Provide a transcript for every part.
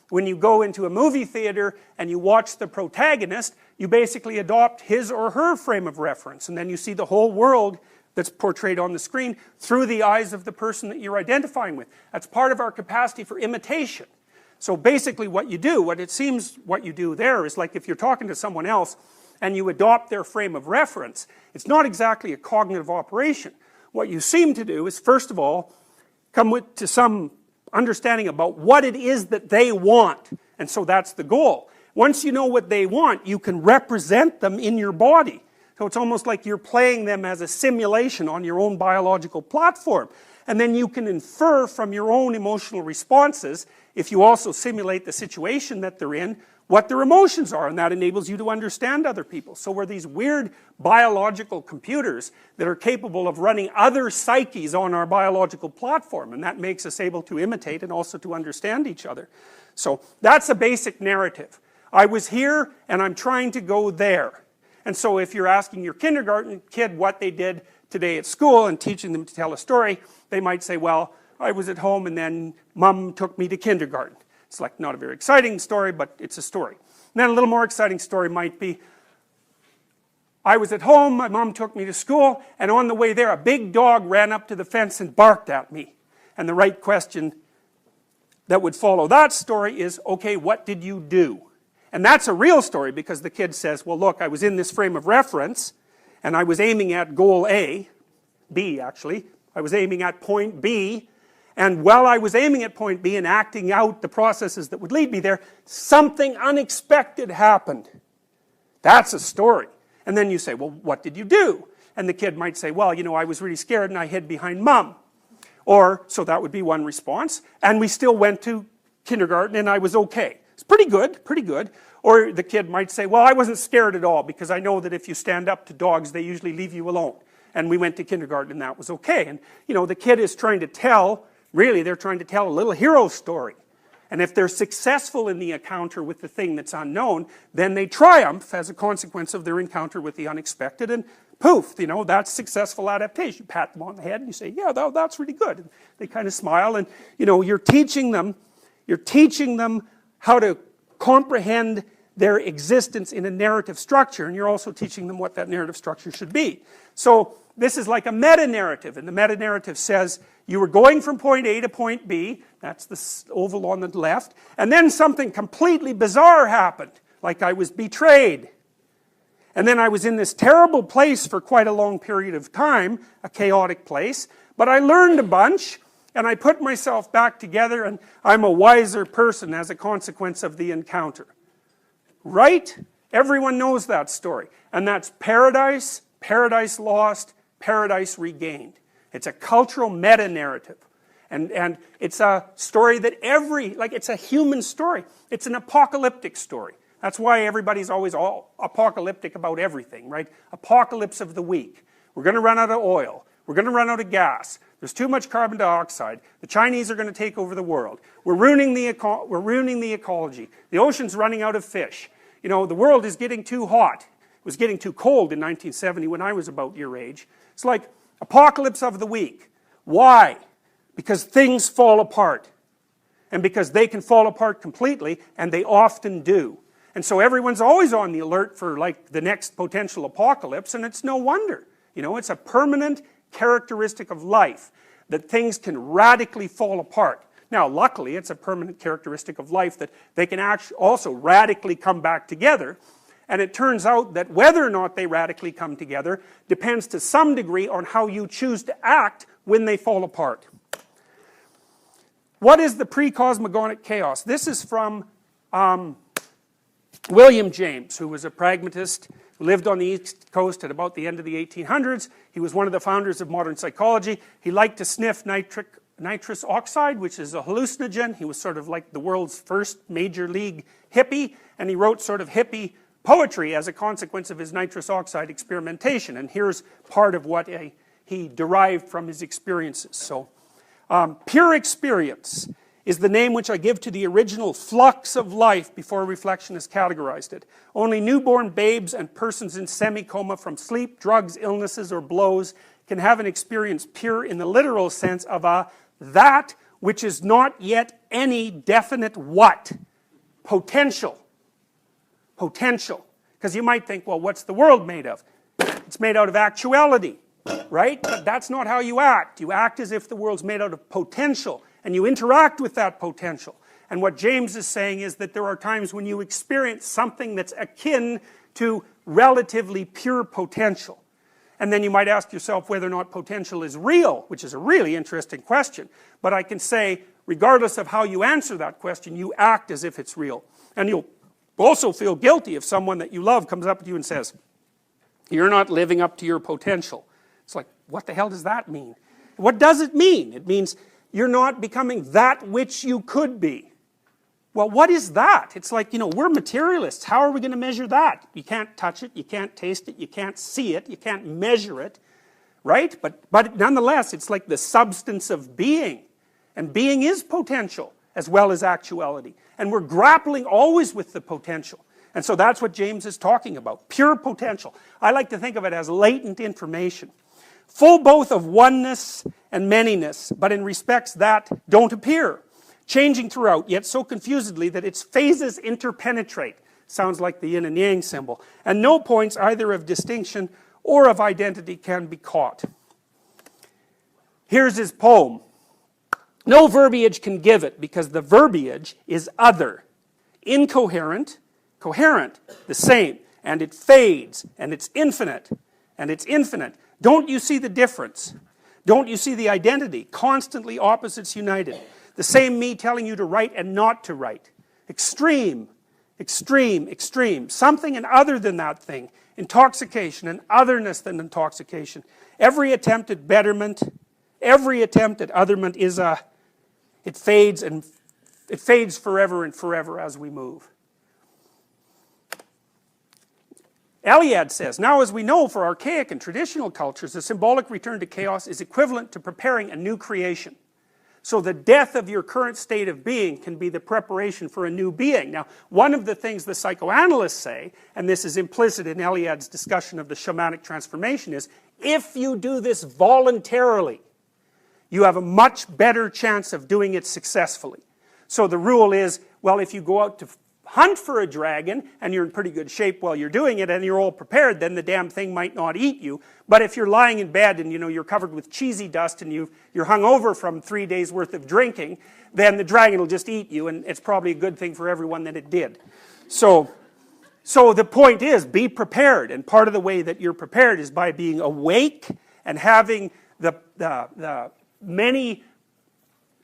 when you go into a movie theater and you watch the protagonist, you basically adopt his or her frame of reference, and then you see the whole world that's portrayed on the screen through the eyes of the person that you're identifying with. That's part of our capacity for imitation. So basically what you do, what you do there is, like if you're talking to someone else and you adopt their frame of reference, it's not exactly a cognitive operation. What you seem to do is, first of all, come to some understanding about what it is that they want, and so that's the goal. Once you know what they want, you can represent them in your body. So it's almost like you're playing them as a simulation on your own biological platform. And then you can infer from your own emotional responses, if you also simulate the situation that they're in, what their emotions are, and that enables you to understand other people. So we're these weird biological computers that are capable of running other psyches on our biological platform, and that makes us able to imitate and also to understand each other. So that's a basic narrative. I was here and I'm trying to go there. And so if you're asking your kindergarten kid what they did today at school and teaching them to tell a story, they might say, well, I was at home and then Mom took me to kindergarten. It's like not a very exciting story, but it's a story. And then a little more exciting story might be, I was at home, my mom took me to school, and on the way there a big dog ran up to the fence and barked at me. And the right question that would follow that story is, okay, what did you do? And that's a real story, because the kid says, well look, I was in this frame of reference and I was aiming at goal A, B actually, I was aiming at point B, and while I was aiming at point B and acting out the processes that would lead me there, something unexpected happened. That's a story. And then you say, well, what did you do? And the kid might say, well, you know, I was really scared and I hid behind Mom. Or, so that would be one response, and we still went to kindergarten and I was okay. It's pretty good, pretty good. Or the kid might say, well, I wasn't scared at all, because I know that if you stand up to dogs, they usually leave you alone. And we went to kindergarten and that was okay. And, you know, the kid is trying to tell, really, they're trying to tell a little hero story. And if they're successful in the encounter with the thing that's unknown, then they triumph as a consequence of their encounter with the unexpected, and poof, you know, that's successful adaptation. You pat them on the head and you say, yeah, that's really good. And they kind of smile, and, you know, you're teaching them how to comprehend their existence in a narrative structure, and you're also teaching them what that narrative structure should be. So this is like a meta-narrative, and the meta-narrative says you were going from point A to point B, that's the oval on the left, and then something completely bizarre happened, like I was betrayed. And then I was in this terrible place for quite a long period of time, a chaotic place, but I learned a bunch, and I put myself back together, and I'm a wiser person as a consequence of the encounter. Right? Everyone knows that story. And that's paradise, paradise lost, paradise regained. It's a cultural meta-narrative. And it's a story that it's a human story. It's an apocalyptic story. That's why everybody's always all apocalyptic about everything, right? Apocalypse of the week. We're going to run out of oil. We're going to run out of gas. There's too much carbon dioxide. The Chinese are going to take over the world. We're ruining the ecology. The ocean's running out of fish. You know, the world is getting too hot. It was getting too cold in 1970 when I was about your age. It's like apocalypse of the week. Why? Because things fall apart. And because they can fall apart completely, and they often do. And so everyone's always on the alert for like the next potential apocalypse, and it's no wonder. You know, it's a permanent characteristic of life that things can radically fall apart. Now, luckily, it's a permanent characteristic of life that they can actually also radically come back together. And it turns out that whether or not they radically come together depends to some degree on how you choose to act when they fall apart. What is the pre-cosmogonic chaos? This is from William James, who was a pragmatist, who lived on the East Coast at about the end of the 1800s. He was one of the founders of modern psychology. He liked to sniff nitrous oxide, which is a hallucinogen. He was sort of like the world's first major league hippie, and he wrote sort of hippie poetry as a consequence of his nitrous oxide experimentation. And here's part of what he derived from his experiences. So, pure experience is the name which I give to the original flux of life before reflection has categorized it. Only newborn babes and persons in semi-coma from sleep, drugs, illnesses, or blows can have an experience pure in the literal sense of a that which is not yet any definite what. potential. Potential. Because you might think, well, what's the world made of? It's made out of actuality, right? But that's not how you act. You act as if the world's made out of potential, and you interact with that potential. And what James is saying is that there are times when you experience something that's akin to relatively pure potential. And then you might ask yourself whether or not potential is real, which is a really interesting question. But I can say, regardless of how you answer that question, you act as if it's real. And you'll also feel guilty if someone that you love comes up to you and says, you're not living up to your potential. It's like, what the hell does that mean? What does it mean? It means you're not becoming that which you could be. Well, what is that? It's like, you know, we're materialists. How are we going to measure that? You can't touch it, you can't taste it, you can't see it, you can't measure it, right? But nonetheless, it's like the substance of being. And being is potential as well as actuality. And we're grappling always with the potential. And so that's what James is talking about. Pure potential. I like to think of it as latent information. Full both of oneness and manyness, but in respects that don't appear. Changing throughout, yet so confusedly that its phases interpenetrate. Sounds like the yin and yang symbol. And no points either of distinction or of identity can be caught. Here's his poem. No verbiage can give it, because the verbiage is other. Incoherent, coherent, the same. And it fades, and it's infinite, and it's infinite. Don't you see the difference? Don't you see the identity? Constantly opposites united. The same me telling you to write and not to write. Extreme, extreme, extreme. Something and other than that thing. Intoxication and otherness than intoxication. Every attempt at betterment, every attempt at otherment is it fades forever and forever as we move. Eliade says, now as we know for archaic and traditional cultures, the symbolic return to chaos is equivalent to preparing a new creation. So the death of your current state of being can be the preparation for a new being. Now, one of the things the psychoanalysts say, and this is implicit in Eliade's discussion of the shamanic transformation, is if you do this voluntarily, you have a much better chance of doing it successfully. So the rule is, well, if you go out to hunt for a dragon, and you're in pretty good shape while you're doing it, and you're all prepared, then the damn thing might not eat you. But if you're lying in bed and you're covered with cheesy dust and you're hungover from 3 days worth of drinking, then the dragon will just eat you, and it's probably a good thing for everyone that it did. So the point is, be prepared, and part of the way that you're prepared is by being awake and having the many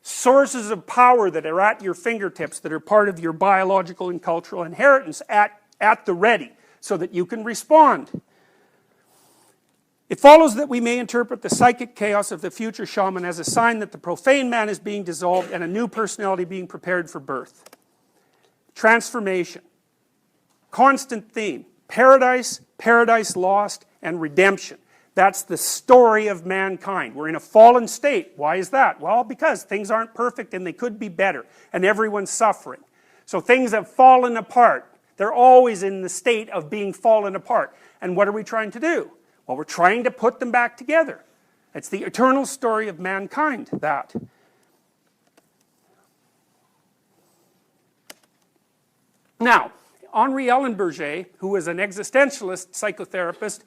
sources of power that are at your fingertips, that are part of your biological and cultural inheritance at the ready, so that you can respond. It follows that we may interpret the psychic chaos of the future shaman as a sign that the profane man is being dissolved and a new personality being prepared for birth. Transformation. Constant theme. Paradise, paradise lost, and redemption. That's the story of mankind. We're in a fallen state. Why is that? Well, because things aren't perfect and they could be better. And everyone's suffering. So things have fallen apart. They're always in the state of being fallen apart. And what are we trying to do? Well, we're trying to put them back together. It's the eternal story of mankind, that. Now, Henri Ellenberger, who was an existentialist psychotherapist,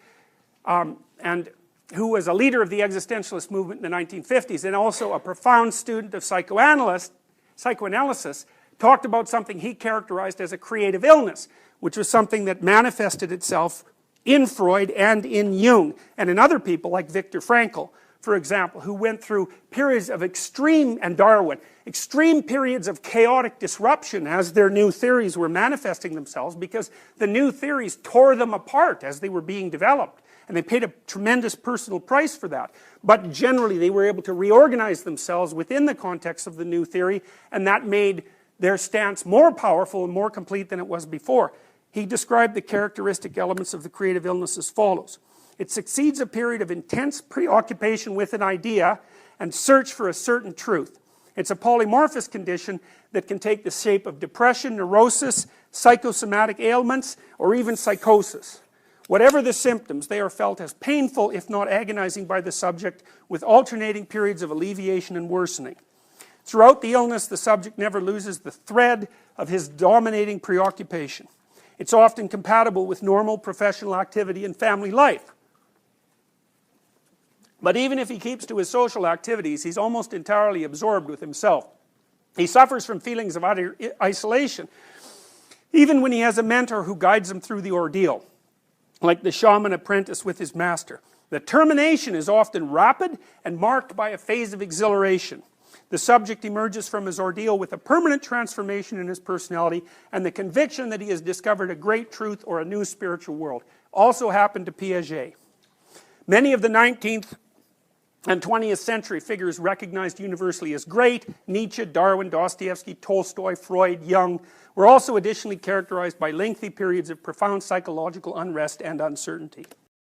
and who was a leader of the existentialist movement in the 1950s, and also a profound student of psychoanalysis, talked about something he characterized as a creative illness, which was something that manifested itself in Freud and in Jung, and in other people like Viktor Frankl, for example, who went through periods of extreme, and Darwin, extreme periods of chaotic disruption as their new theories were manifesting themselves, because the new theories tore them apart as they were being developed. And they paid a tremendous personal price for that. But generally they were able to reorganize themselves within the context of the new theory, and that made their stance more powerful and more complete than it was before. He described the characteristic elements of the creative illness as follows. It succeeds a period of intense preoccupation with an idea and search for a certain truth. It's a polymorphous condition that can take the shape of depression, neurosis, psychosomatic ailments, or even psychosis. Whatever the symptoms, they are felt as painful, if not agonizing, by the subject, with alternating periods of alleviation and worsening. Throughout the illness, the subject never loses the thread of his dominating preoccupation. It's often compatible with normal professional activity and family life. But even if he keeps to his social activities, he's almost entirely absorbed with himself. He suffers from feelings of utter isolation, even when he has a mentor who guides him through the ordeal, like the shaman apprentice with his master. The termination is often rapid and marked by a phase of exhilaration. The subject emerges from his ordeal with a permanent transformation in his personality and the conviction that he has discovered a great truth or a new spiritual world. Also happened to Piaget. Many of the 19th and 20th century figures recognized universally as great, Nietzsche, Darwin, Dostoevsky, Tolstoy, Freud, Jung, were also additionally characterized by lengthy periods of profound psychological unrest and uncertainty.